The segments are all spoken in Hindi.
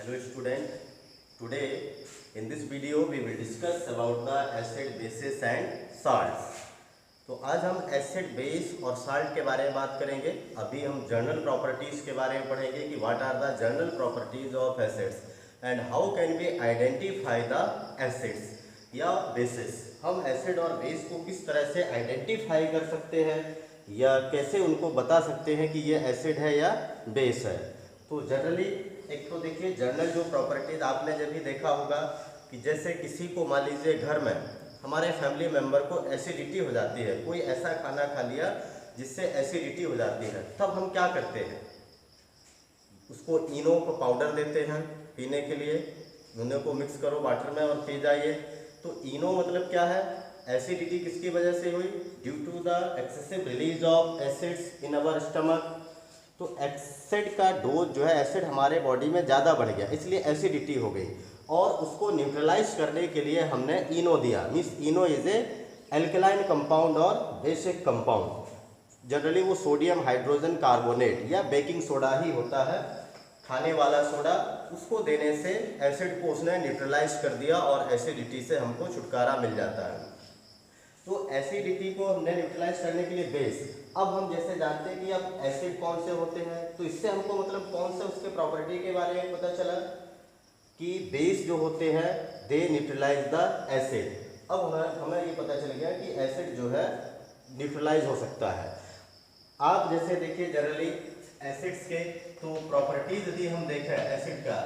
Hello student, today in this video we will discuss about the acid bases and salts. तो आज हम एसिड बेस और साल्ट के बारे में बात करेंगे। अभी हम जर्नल प्रॉपर्टीज के बारे में पढ़ेंगे कि what are the general properties of acids and how can we identify the acids या बेसिस। हम एसिड और बेस को किस तरह से आइडेंटिफाई कर सकते हैं या कैसे उनको बता सकते हैं कि ये एसिड है या बेस है। तो जनरली एक तो देखिए जर्नल जो प्रॉपर्टीज आपने जब भी देखा होगा कि जैसे किसी को मान लीजिए घर में हमारे फैमिली मेम्बर को एसिडिटी हो जाती है, कोई ऐसा खाना खा लिया जिससे एसिडिटी हो जाती है, तब हम क्या करते हैं, उसको इनो को पाउडर देते हैं पीने के लिए। दोनों को मिक्स करो वाटर में और पी जाइए। तो इनो मतलब क्या है, एसिडिटी किसकी वजह से हुई, due to the excessive release of acids in our stomach. तो एसिड का डोज जो है, एसिड हमारे बॉडी में ज़्यादा बढ़ गया इसलिए एसिडिटी हो गई और उसको न्यूट्रलाइज करने के लिए हमने इनो दिया। Means Eno is a alkaline compound और बेसिक कंपाउंड। जनरली वो सोडियम हाइड्रोजन कार्बोनेट या बेकिंग सोडा ही होता है, खाने वाला सोडा। उसको देने से एसिड को उसने न्यूट्रलाइज कर दिया और एसिडिटी से हमको छुटकारा मिल जाता है। तो एसिडिटी को हमने न्यूट्रलाइज करने के लिए बेस। अब हम जैसे जानते हैं कि अब एसिड कौन से होते हैं, तो इससे हमको मतलब कौन से उसके प्रॉपर्टी के बारे में पता चला कि बेस जो होते हैं दे न्यूट्रलाइज द एसिड। अब हमें ये पता चल गया कि एसिड जो है न्यूट्रलाइज हो सकता है। आप जैसे देखिए जनरली एसिड्स के तो प्रॉपर्टीज यदि हम देखें एसिड का,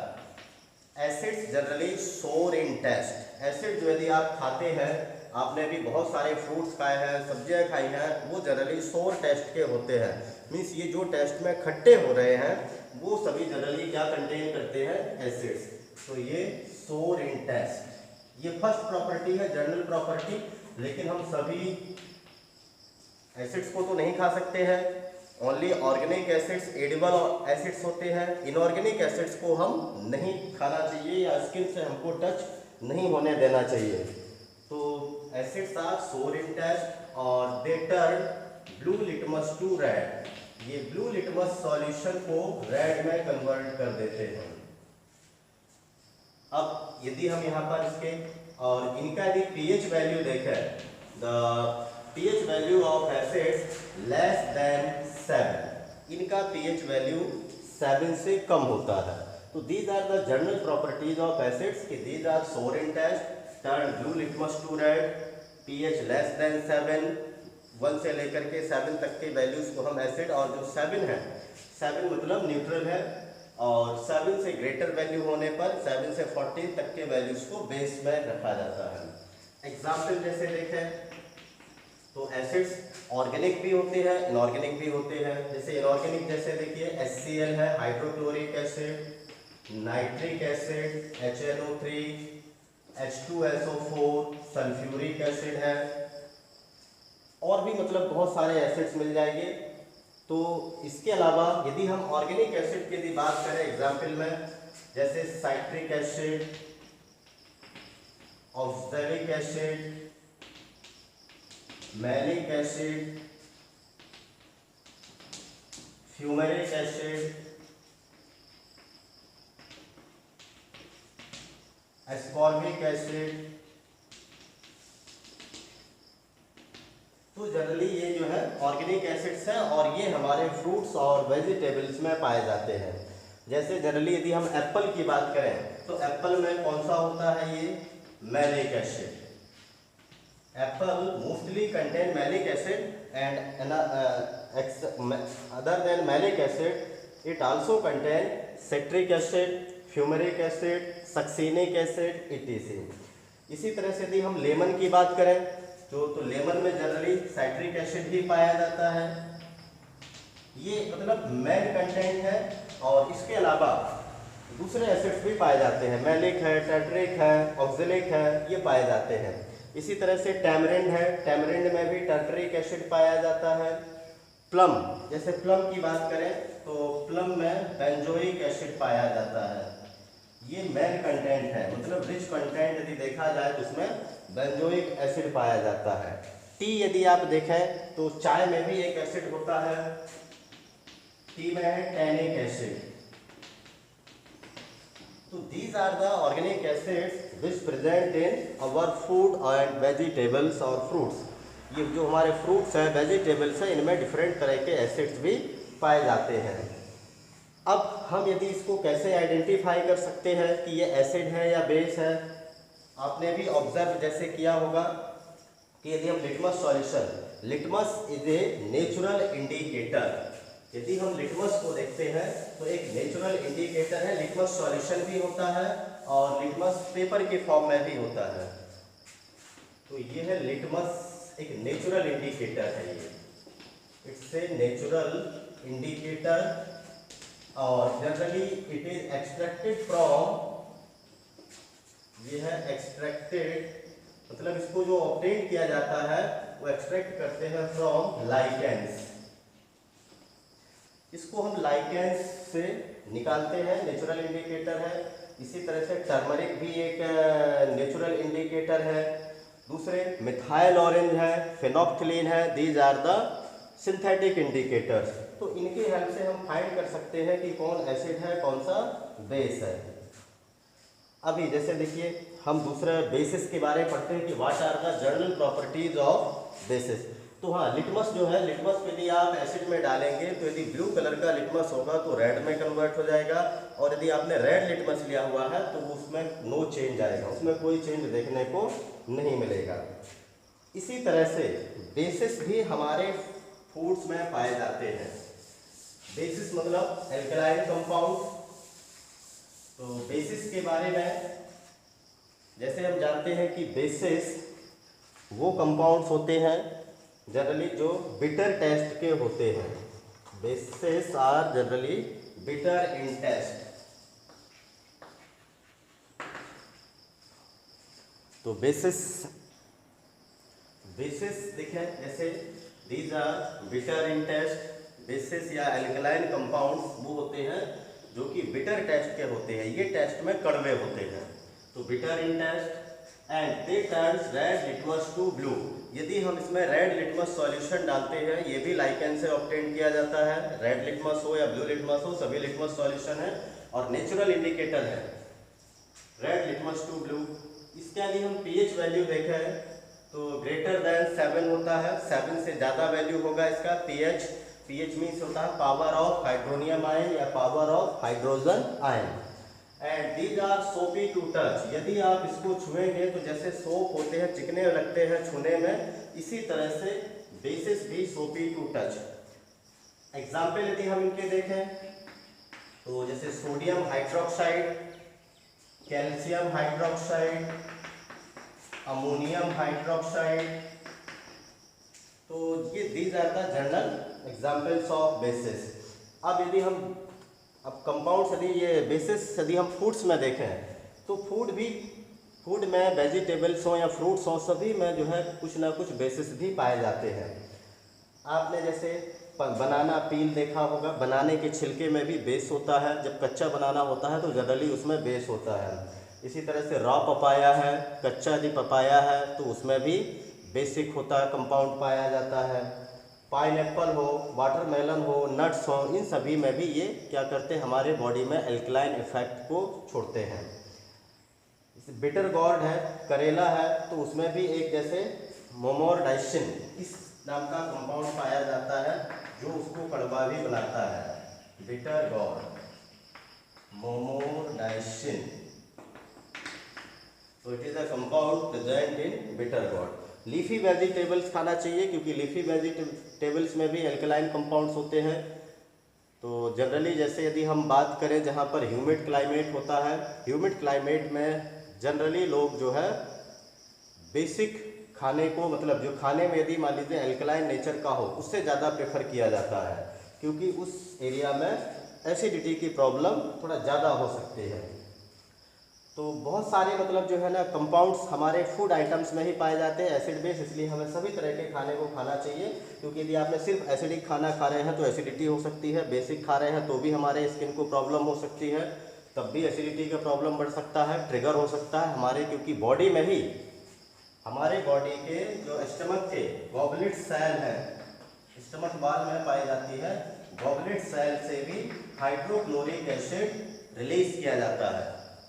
एसिड्स जनरली सोर इन टेस्ट। एसिड जो यदि आप खाते हैं, आपने भी बहुत सारे फ्रूट्स खाए हैं, सब्जियां खाई हैं, वो जनरली सोर टेस्ट के होते हैं। मीन्स ये जो टेस्ट में खट्टे हो रहे हैं वो सभी जनरली क्या कंटेन करते हैं, एसिड्स। तो ये सोर इन टेस्ट, ये फर्स्ट प्रॉपर्टी है जर्नल प्रॉपर्टी। लेकिन हम सभी एसिड्स को तो नहीं खा सकते हैं, only organic acids edible acids होते हैं। इनऑर्गेनिक एसिड्स को हम नहीं खाना चाहिए या स्किन से हमको टच नहीं होने देना चाहिए। तो acids are sour in taste और they turn blue litmus to red. ये ब्लू लिटमस सॉल्यूशन को रेड में कन्वर्ट कर देते हैं। अब यदि हम यहाँ पर इसके और इनका यदि पीएच वैल्यू देखें, the pH value of acids less than 7, इनका पीएच वैल्यू 7 से कम होता है। तो these are the general properties of acids कि these are sour in taste, turn blue litmus to red, pH less than 7, 1 से लेकर के 7 तक के वैल्यूज को हम एसिड, और जो 7 है, 7 मतलब न्यूट्रल है, और 7 से ग्रेटर वैल्यू होने पर 7 से 14 तक के वैल्यूज को बेस में रखा जाता है। एग्जाम्पल जैसे देखें तो एसिड्स ऑर्गेनिक भी होते हैं, इनऑर्गेनिक भी होते हैं। जैसे इनऑर्गेनिक जैसे देखिए HCl है, hydrochloric acid, nitric acid, HNO3, H2SO4, sulphuric acid है, और भी मतलब बहुत सारे एसिड्स मिल जाएंगे। तो इसके अलावा यदि हम ऑर्गेनिक एसिड की यदि बात करें एग्जाम्पल में, जैसे citric acid, oxalic acid, malic acid, fumaric acid, ascorbic acid. तो जनरली ये जो है ऑर्गेनिक एसिड्स हैं और ये हमारे फ्रूट्स और वेजिटेबल्स में पाए जाते हैं। जैसे जनरली यदि हम एप्पल की बात करें तो एप्पल में कौन सा होता है, ये malic acid. Apple mostly contain malic acid and other than malic acid it also contain citric acid, fumaric acid, succinic acid, etc.. इसी तरह से यदि हम लेमन की बात करें तो लेमन में जनरली साइट्रिक एसिड भी पाया जाता है। ये मतलब मेन कंटेंट है, और इसके अलावा दूसरे एसिड्स भी पाए जाते हैं, मैलिक है, टेट्रिक है, ऑक्सैलिक है, ये पाए जाते हैं। इसी तरह से टैमरिंड है, टैमरिंड में भी टार्टरिक एसिड पाया जाता है। प्लम, जैसे प्लम की बात करें तो प्लम में बेंजोइक एसिड पाया जाता है। ये मेन कंटेंट है, मतलब रिच कंटेंट यदि देखा जाए तो उसमें बेंजोइक एसिड पाया जाता है। टी यदि आप देखें तो चाय में भी एक एसिड होता है, टी में है tannic acid. These are the organic acids which present in our food and vegetables or fruits. ये जो हमारे फ्रूट्स हैं, वेजिटेबल्स हैं, इनमें डिफरेंट तरह के एसिड्स भी पाए जाते हैं। अब हम यदि इसको कैसे आइडेंटिफाई कर सकते हैं कि ये एसिड है या बेस है, आपने भी ऑब्जर्व जैसे किया होगा कि यदि हम litmus solution, litmus is a natural indicator, यदि हम लिटमस को देखते हैं तो एक नेचुरल इंडिकेटर है। लिटमस सॉल्यूशन भी होता है और लिटमस पेपर के फॉर्म में भी होता है। तो ये है लिटमस, एक नेचुरल इंडिकेटर है। ये इट्स ए नेचुरल इंडिकेटर और generally it is extracted from, ये है एक्सट्रैक्टेड, मतलब इसको जो ऑब्टेन किया जाता है वो एक्सट्रैक्ट करते हैं फ्रॉम लाइकेंस। इसको हम लाइकेंस से निकालते हैं, नेचुरल इंडिकेटर है। इसी तरह से टर्मरिक भी एक नेचुरल इंडिकेटर है। दूसरे मिथाइल ऑरेंज है, फेनोक्थिलीन है, these are the synthetic indicators. तो इनके हेल्प से हम फाइंड कर सकते हैं कि कौन एसिड है, कौन सा बेस है। अभी जैसे देखिए हम दूसरे बेसिस के बारे में पढ़ते हैं कि what are the general properties of bases. तो हाँ, लिटमस जो है, लिटमस को यदि आप एसिड में डालेंगे तो यदि ब्लू कलर का लिटमस होगा तो रेड में कन्वर्ट हो जाएगा, और यदि आपने रेड लिटमस लिया हुआ है तो उसमें नो चेंज आएगा, उसमें कोई चेंज देखने को नहीं मिलेगा। इसी तरह से बेसिस भी हमारे फूड्स में पाए जाते हैं। बेसिस मतलब एल्कलाइन कंपाउंड। तो बेसिस के बारे में जैसे हम जानते हैं कि बेसिस वो कंपाउंड्स होते हैं जनरली जो बिटर टेस्ट के होते हैं। Bases are generally bitter in taste. तो बेसिस देखें जैसे these are bitter in taste. Bases या एल्कलाइन कंपाउंड्स वो होते हैं जो कि बिटर टेस्ट के होते हैं, ये टेस्ट में कड़वे होते हैं। तो bitter in taste and they turns red litmus to blue. यदि हम इसमें रेड लिटमस सॉल्यूशन डालते हैं, ये भी लाइकेन से ऑब्टेन किया जाता है, रेड लिटमस हो या ब्लू लिटमस हो, सभी लिटमस सॉल्यूशन है और नेचुरल इंडिकेटर है रेड लिटमस टू ब्लू। इसके यदि हम पीएच वैल्यू देखें तो ग्रेटर देन 7 होता है, 7 से ज़्यादा वैल्यू होगा इसका पीएच। पीएच मीन्स होता है पावर ऑफ हाइड्रोनियम आयन या power of hydrogen ion. And these are soapy to touch. यदि आप इसको छुएंगे तो जैसे सोप होते हैं, चिकने लगते हैं छूने में, इसी तरह से बेसिस भी सोपी टू टच। एग्जाम्पल यदि हम इनके देखें तो जैसे sodium hydroxide, calcium hydroxide, ammonium hydroxide, तो ये these are the general examples of bases. अब यदि हम कंपाउंड्स, यदि ये बेसिस यदि हम फूड्स में देखें तो फूड में वेजिटेबल्स हों या फ्रूट्स हों, सभी में जो है कुछ ना कुछ बेसिस भी पाए जाते हैं। आपने जैसे बनाना पील देखा होगा, बनाने के छिलके में भी बेस होता है। जब कच्चा बनाना होता है तो जनरली उसमें बेस होता है। इसी तरह से रॉ पपाया है, कच्चा यदि पपाया है तो उसमें भी बेसिक होता है, कंपाउंड पाया जाता है। पाइनएप्पल हो, वाटरमेलन हो, नट्स हो, इन सभी में भी ये क्या करते हैं, हमारे बॉडी में एल्कलाइन इफेक्ट को छोड़ते हैं। बिटर गॉर्ड है, करेला है, तो उसमें भी एक जैसे मोमोरडाइसिन इस नाम का कंपाउंड पाया जाता है जो उसको कड़वा भी बनाता है। बिटर गॉर्ड, मोमोरडाइसिन, तो it is a compound present in bitter gourd. Leafy vegetables खाना चाहिए क्योंकि लीफी वेजिटेबल्स में भी एल्कलाइन कंपाउंड्स होते हैं। तो जनरली जैसे यदि हम बात करें जहाँ पर ह्यूमिड क्लाइमेट होता है, ह्यूमिड क्लाइमेट में जनरली लोग जो है बेसिक खाने को, मतलब जो खाने में यदि मान लीजिए एल्कलाइन नेचर का हो, उससे ज़्यादा प्रेफर किया जाता है क्योंकि उस एरिया में एसिडिटी की प्रॉब्लम थोड़ा ज़्यादा हो सकती है। तो बहुत सारे मतलब जो है ना कंपाउंड्स हमारे फूड आइटम्स में ही पाए जाते हैं एसिड बेस, इसलिए हमें सभी तरह के खाने को खाना चाहिए। क्योंकि यदि आपने सिर्फ एसिडिक खाना खा रहे हैं तो एसिडिटी हो सकती है, बेसिक खा रहे हैं तो भी हमारे स्किन को प्रॉब्लम हो सकती है, तब भी एसिडिटी का प्रॉब्लम बढ़ सकता है, ट्रिगर हो सकता है हमारे, क्योंकि बॉडी में ही हमारे बॉडी के जो स्टमक के गॉबलेट सेल है, स्टमक वाल में पाई जाती है, गॉबलेट सेल से भी हाइड्रोक्लोरिक एसिड रिलीज किया जाता है।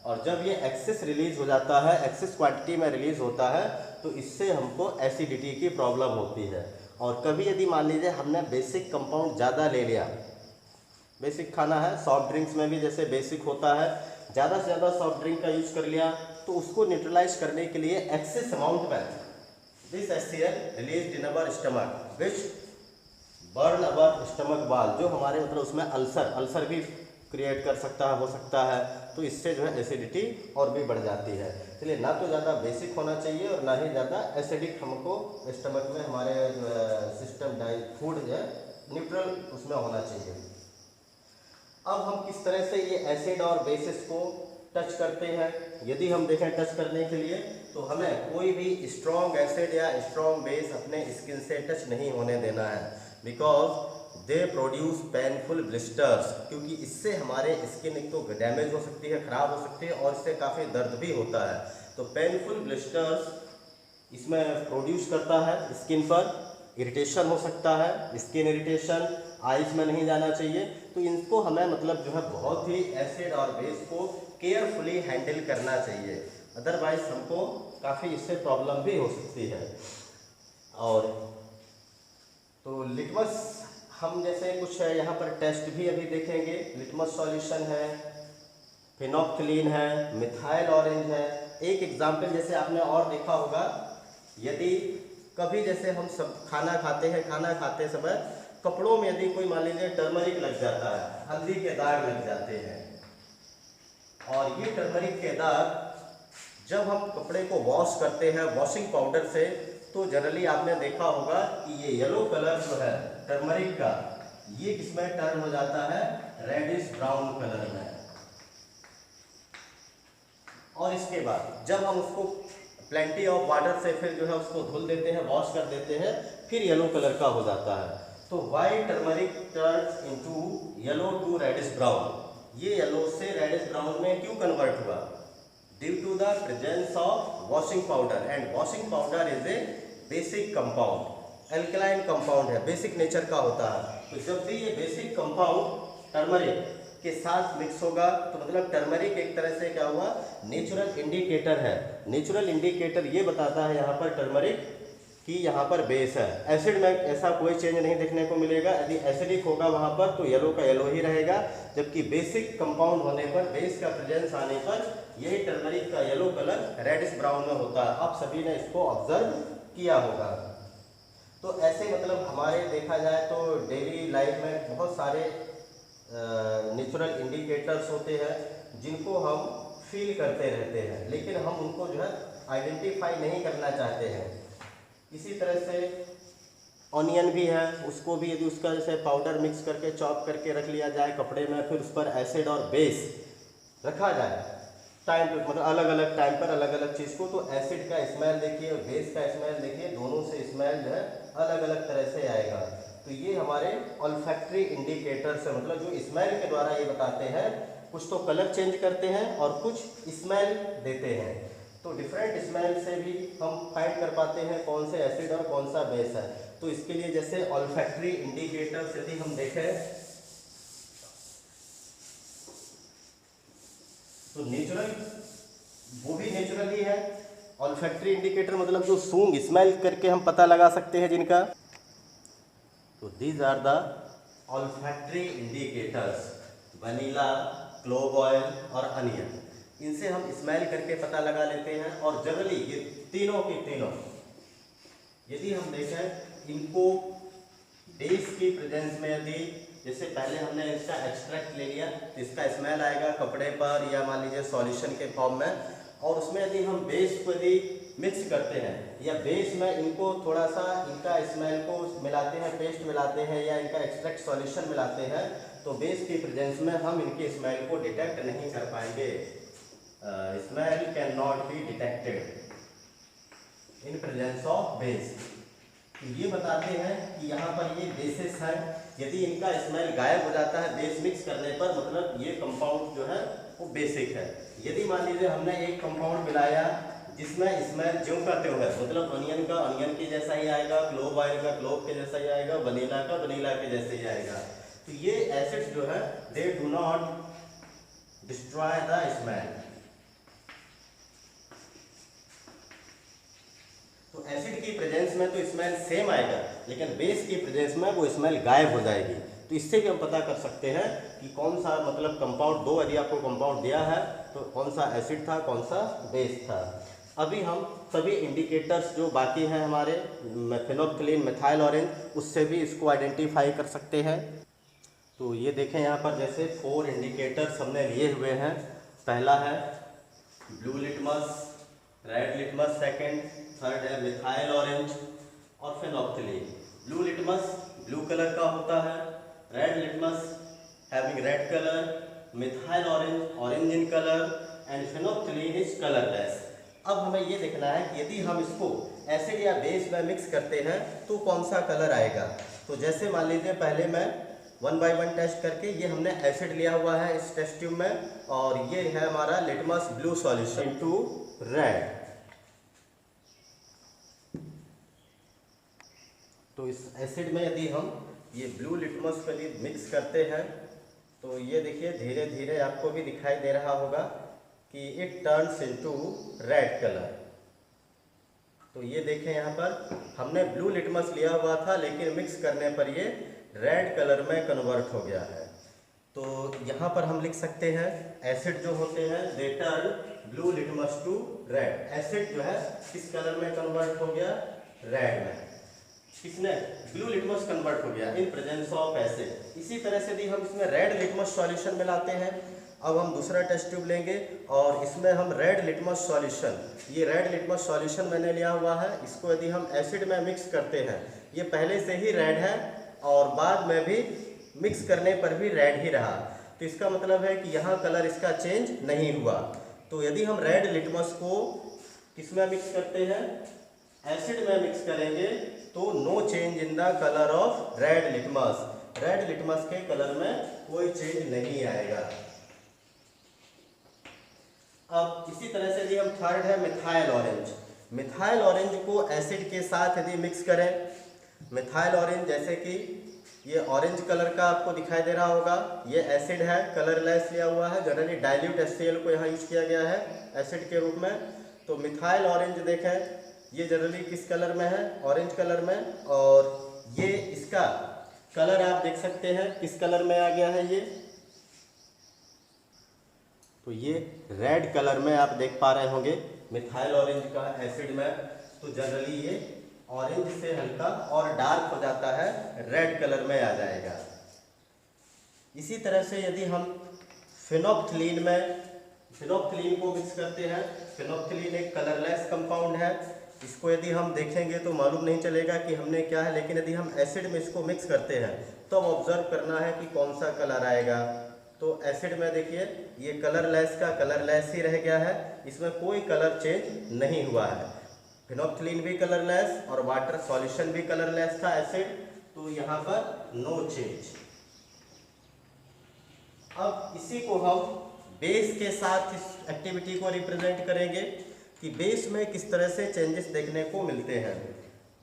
और जब ये एक्सेस रिलीज हो जाता है, एक्सेस क्वांटिटी में रिलीज होता है, तो इससे हमको एसिडिटी की प्रॉब्लम होती है। और कभी यदि मान लीजिए हमने बेसिक कंपाउंड ज़्यादा ले लिया, बेसिक खाना है, सॉफ्ट ड्रिंक्स में भी जैसे बेसिक होता है, ज़्यादा से ज़्यादा सॉफ्ट ड्रिंक का यूज़ कर लिया, तो उसको न्यूट्रलाइज करने के लिए एक्सेस अमाउंट में this HCl release in our stomach which burn our stomach वाल, जो हमारे मतलब उसमें अल्सर भी क्रिएट कर सकता है, हो सकता है, तो इससे जो है एसिडिटी और भी बढ़ जाती है। इसलिए ना तो ज़्यादा बेसिक होना चाहिए और ना ही ज़्यादा एसिडिक हमको स्टमक में हमारे जो है सिस्टम फूड जो है न्यूट्रल उसमें होना चाहिए। अब हम किस तरह से ये एसिड और बेसिस को टच करते हैं, यदि हम देखें टच करने के लिए, तो हमें कोई भी स्ट्रॉन्ग एसिड या स्ट्रॉन्ग बेस अपने स्किन से टच नहीं होने देना है, because they produce painful blisters, क्योंकि इससे हमारे स्किन एक तो डैमेज हो सकती है, ख़राब हो सकती है और इससे काफ़ी दर्द भी होता है। तो पेनफुल ब्लिस्टर्स इसमें प्रोड्यूस करता है, स्किन पर इरिटेशन हो सकता है, स्किन इरिटेशन, आइज में नहीं जाना चाहिए। तो इनको हमें मतलब जो है बहुत ही एसिड और बेस को केयरफुली हैंडल करना चाहिए, अदरवाइज हमको काफ़ी इससे प्रॉब्लम भी हो सकती है। और तो लिटमस हम जैसे कुछ यहाँ पर टेस्ट भी अभी देखेंगे, लिटमस सॉल्यूशन है, फिनोक्सिलिन है, मिथाइल ऑरेंज है। एक एग्जाम्पल जैसे आपने और देखा होगा, यदि कभी जैसे हम सब खाना खाते हैं, खाना खाते समय कपड़ों में यदि कोई मान लीजिए टर्मरिक लग जाता है, हल्दी के दाग लग जाते हैं, और ये टर्मरिक के दाग जब हम कपड़े को वॉश करते हैं वॉशिंग पाउडर से, तो जनरली आपने देखा होगा कि ये येलो कलर जो है टर्मरिक का, ये किसमें टर्न हो जाता है, रेडिश ब्राउन कलर में। और इसके बाद जब हम उसको प्लेंटी ऑफ वाटर से फिर जो है उसको धुल देते हैं, वॉश कर देते हैं, फिर येलो कलर का हो जाता है। तो why turmeric turns into yellow to reddish brown, ये येलो से रेडिश ब्राउन में क्यों कन्वर्ट हुआ, due to the presence of washing powder, and washing powder is a basic compound, alkaline compound है, बेसिक नेचर का होता है। तो जब भी ये बेसिक कंपाउंड टर्मरिक के साथ मिक्स होगा, तो मतलब टर्मरिक एक तरह से क्या हुआ, नेचुरल इंडिकेटर है। नेचुरल इंडिकेटर ये बताता है यहाँ पर टर्मरिक कि यहाँ पर बेस है। एसिड में ऐसा कोई चेंज नहीं देखने को मिलेगा, यदि एसिडिक होगा वहाँ पर तो येलो का येलो ही रहेगा, जबकि बेसिक कंपाउंड होने पर, बेस का प्रेजेंस आने पर यही टर्मरिक का येलो कलर रेडिश ब्राउन में होता है। आप सभी ने इसको ऑब्जर्व किया होगा। तो ऐसे मतलब हमारे देखा जाए तो डेली लाइफ में बहुत सारे नेचुरल इंडिकेटर्स होते हैं जिनको हम फील करते रहते हैं, लेकिन हम उनको जो है आइडेंटिफाई नहीं करना चाहते हैं। इसी तरह से ऑनियन भी है, उसको भी यदि उसका जैसे पाउडर मिक्स करके चॉप करके रख लिया जाए कपड़े में, फिर उस पर एसिड और बेस रखा जाए टाइम पे, मतलब अलग अलग टाइम पर अलग अलग चीज़ को, तो एसिड का स्मेल देखिए और बेस का स्मेल देखिए, दोनों से स्मेल जो है अलग अलग तरह से आएगा। तो ये हमारे ऑल्फैक्टरी इंडिकेटर्स है, मतलब जो स्मेल के द्वारा ये बताते हैं, कुछ तो कलर चेंज करते हैं और कुछ स्मेल देते हैं। तो डिफरेंट स्मेल से भी हम फाइंड कर पाते हैं कौन से एसिड और कौन सा बेस है। तो इसके लिए जैसे ऑल्फैक्टरी इंडिकेटर्स यदि हम देखें तो नेचुरल, वो भी नेचुरल ही है। ऑल्फैक्टरी इंडिकेटर मतलब जो सूंघ स्मेल करके हम पता लगा सकते हैं जिनका, तो these are the olfactory indicators, vanilla, clove oil और अनियन। इनसे हम स्मेल करके पता लगा लेते हैं। और जनरली ये तीनों के तीनों यदि हम देखें, इनको बेस की प्रेजेंस में यदि जैसे पहले हमने इसका एक्सट्रैक्ट ले लिया तो इसका स्मेल आएगा कपड़े पर या मान लीजिए सॉल्यूशन के फॉर्म में, और उसमें यदि हम बेस को यदि मिक्स करते हैं या बेस में इनको थोड़ा सा इनका स्मेल को मिलाते हैं, पेस्ट मिलाते हैं या इनका एक्सट्रैक्ट सॉल्यूशन मिलाते हैं, तो बेस की प्रेजेंस में हम इनके स्मेल को डिटेक्ट नहीं कर पाएंगे। Smell can not be detected in presence of base. तो ये बताते हैं कि यहाँ पर ये बेसिस है, यदि इनका स्मेल गायब हो जाता है बेस मिक्स करने पर, मतलब ये कंपाउंड जो है वो बेसिक है। यदि मान लीजिए हमने एक कंपाउंड मिलाया जिसमें स्मेल ज्यों का त्यों है, मतलब अनियन का अनियन के जैसा ही आएगा, क्लोव ऑयल का क्लोव के जैसा ही आएगा, वनीला का वनीला के जैसे ही आएगा, तो ये एसिड्स जो है they do not destroy the smell, में तो स्मेल सेम आएगा, लेकिन बेस की प्रेजेंस में वो स्मेल गायब हो जाएगी। तो इससे भी हम पता कर सकते हैं कि कौन सा मतलब कंपाउंड, दो यदि आपको कंपाउंड दिया है तो कौन सा एसिड था, कौन सा बेस था। अभी हम सभी इंडिकेटर्स जो बाकी हैं हमारे फिनोल्फ्थालीन, मिथाइल ऑरेंज, उससे भी इसको आइडेंटिफाई कर सकते हैं। तो ये देखें यहाँ पर जैसे 4 इंडिकेटर्स हमने लिए हुए हैं। पहला है blue litmus, red litmus second, third है मिथाइल ऑरेंज और phenolphthalein. Blue litmus blue colour का होता है, red litmus having red colour, methyl orange orange in colour and phenolphthalein is colourless. अब हमें ये देखना है कि यदि हम इसको एसिड या बेस में मिक्स करते हैं तो कौन सा कलर आएगा। तो जैसे मान लीजिए पहले मैं 1 बाय 1 टेस्ट करके, ये हमने एसिड लिया हुआ है इस टेस्ट ट्यूब में, और ये है हमारा litmus blue solution into red. तो इस एसिड में यदि हम ये ब्लू लिटमस को यदि मिक्स करते हैं तो ये देखिए धीरे धीरे आपको भी दिखाई दे रहा होगा कि it turns into red colour. तो ये देखें यहाँ पर हमने ब्लू लिटमस लिया हुआ था, लेकिन मिक्स करने पर ये रेड कलर में कन्वर्ट हो गया है। तो यहाँ पर हम लिख सकते हैं एसिड जो होते हैं they turn blue litmus to red. Acid जो है किस कलर में कन्वर्ट हो गया, रेड में। किसने, ब्लू लिटमस कन्वर्ट हो गया इन प्रेजेंस ऑफ एसिड। इसी तरह से यदि हम इसमें रेड लिटमस सॉल्यूशन मिलाते हैं, अब हम दूसरा टेस्ट ट्यूब लेंगे और इसमें हम रेड लिटमस सॉल्यूशन, ये रेड लिटमस सॉल्यूशन मैंने लिया हुआ है, इसको यदि हम एसिड में मिक्स करते हैं, ये पहले से ही रेड है और बाद में भी मिक्स करने पर भी रेड ही रहा। तो इसका मतलब है कि यहाँ कलर इसका चेंज नहीं हुआ। तो यदि हम रेड लिटमस को किस में मिक्स करते हैं, एसिड में मिक्स करेंगे, तो no change in the colour of red litmus. Red litmus के कलर में कोई चेंज नहीं आएगा। अब इसी तरह से यदि हम थर्ड है मिथाइल ऑरेंज। मिथाइल ऑरेंज को एसिड के साथ यदि मिक्स करें, मिथाइल ऑरेंज जैसे कि ये ऑरेंज कलर का आपको दिखाई दे रहा होगा, ये एसिड है, कलरलेस लिया हुआ है, जनरली डाइल्यूट HCl को यहाँ यूज किया गया है एसिड के रूप में। तो मिथाइल ऑरेंज देखें, ये जनरली किस कलर में है, ऑरेंज कलर में, और ये इसका कलर आप देख सकते हैं किस कलर में आ गया है ये, तो ये रेड कलर में आप देख पा रहे होंगे मिथाइल ऑरेंज का एसिड में। तो जनरली ये ऑरेंज से हल्का और डार्क हो जाता है, रेड कलर में आ जाएगा। इसी तरह से यदि हम फिनोल्फ्थालीन में, फिनोल्फ्थालीन को मिक्स करते हैं, फिनोल्फ्थालीन एक कलरलेस कंपाउंड है, इसको यदि हम देखेंगे तो मालूम नहीं चलेगा कि हमने क्या है, लेकिन यदि हम एसिड में इसको मिक्स करते हैं तो ऑब्जर्व करना है कि कौन सा कलर आएगा। तो एसिड में देखिए ये कलरलेस का कलरलेस ही रह गया है, इसमें कोई कलर चेंज नहीं हुआ है। फिनोल्फ्थालीन भी कलरलेस और वाटर सॉल्यूशन भी कलरलेस था एसिड, तो यहाँ पर नो चेंज। अब इसी को हम बेस के साथ इस एक्टिविटी को रिप्रेजेंट करेंगे कि बेस में किस तरह से चेंजेस देखने को मिलते हैं।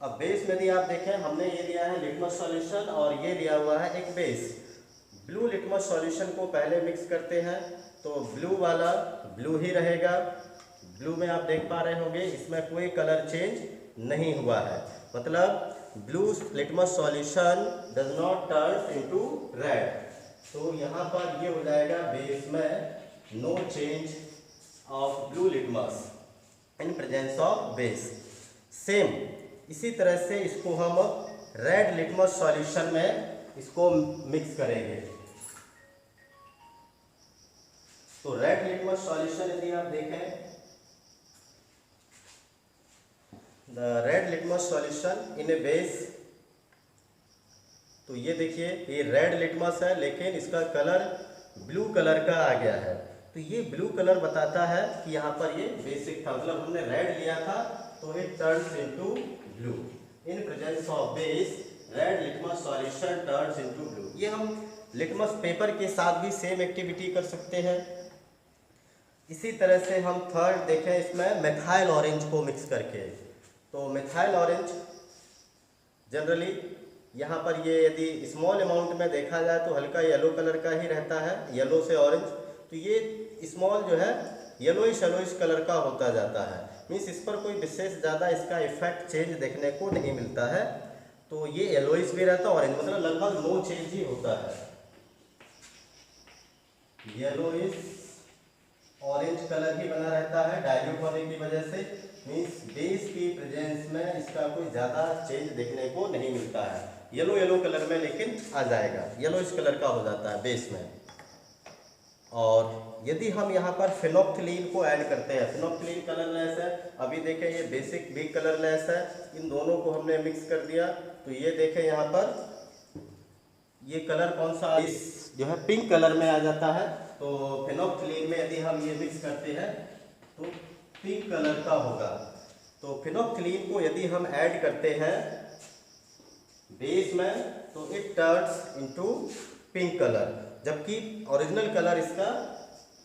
अब बेस में यदि आप देखें, हमने ये लिया है लिटमस सॉल्यूशन और ये लिया हुआ है एक बेस। ब्लू लिटमस सॉल्यूशन को पहले मिक्स करते हैं तो ब्लू वाला ब्लू ही रहेगा, ब्लू में आप देख पा रहे होंगे इसमें कोई कलर चेंज नहीं हुआ है, मतलब blue litmus solution does not turn into red. तो यहाँ पर ये हो जाएगा बेस में no change of blue litmus in presence of base. Same इसी तरह से इसको हम रेड लिटमस सॉल्यूशन में इसको मिक्स करेंगे। तो रेड लिटमस सॉल्यूशन यदि आप देखें, the red litmus solution in A base, तो ये देखिए ये रेड लिटमस है लेकिन इसका कलर ब्लू कलर का आ गया है। तो ये ब्लू कलर बताता है कि यहाँ पर ये बेसिक था, मतलब हमने रेड लिया था तो it turns into blue in presence of base. Red litmus solution turns into blue. ये हम लिटमस पेपर के साथ भी सेम एक्टिविटी कर सकते हैं। इसी तरह से हम थर्ड देखें इसमें मिथाइल ऑरेंज को मिक्स करके। तो मिथाइल ऑरेंज जनरली यहाँ पर ये यदि स्मॉल अमाउंट में देखा जाए तो हल्का येलो कलर का ही रहता है, येलो से ऑरेंज। तो ये स्मॉल जो है येलोइश कलर का होता जाता है, मीन्स इस पर कोई विशेष ज़्यादा इसका इफेक्ट चेंज देखने को नहीं मिलता है। तो ये येलोइश भी रहता है, ऑरेंज, मतलब लगभग नो चेंज ही होता है। येलोइश ऑरेंज कलर ही बना रहता है डाइल्यूट होने की वजह से, मीन्स बेस की प्रेजेंस में इसका कोई ज़्यादा चेंज देखने को नहीं मिलता है। येलो येलो कलर में लेकिन आ जाएगा, येलोइश कलर का हो जाता है बेस में। और यदि हम यहाँ पर फिनोक्थिलीन को ऐड करते हैं, फिनोक्थिलीन कलरलेस है, अभी देखें ये बेसिक भी कलरलेस है, इन दोनों को हमने मिक्स कर दिया तो ये देखें यहाँ पर ये कलर कौन सा, इस जो है पिंक कलर में आ जाता है। तो फिनोक्थिलीन में यदि हम ये मिक्स करते हैं तो पिंक कलर का होगा। तो फिनोक्थिलीन को यदि हम ऐड करते हैं बेस में तो it turns into pink colour, जबकि ओरिजिनल कलर इसका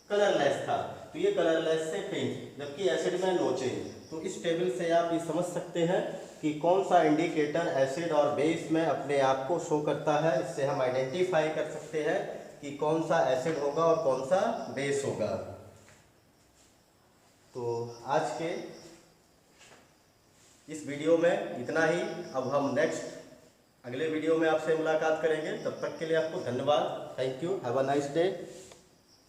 कलरलेस था, तो ये कलरलेस से पिंक, जबकि एसिड में नो चेंज। तो इस टेबल से आप ये समझ सकते हैं कि कौन सा इंडिकेटर एसिड और बेस में अपने आप को शो करता है। इससे हम आइडेंटिफाई कर सकते हैं कि कौन सा एसिड होगा और कौन सा बेस होगा। तो आज के इस वीडियो में इतना ही। अब हम नेक्स्ट अगले वीडियो में आपसे मुलाकात करेंगे, तब तक के लिए आपको धन्यवाद। Thank you, have a nice day.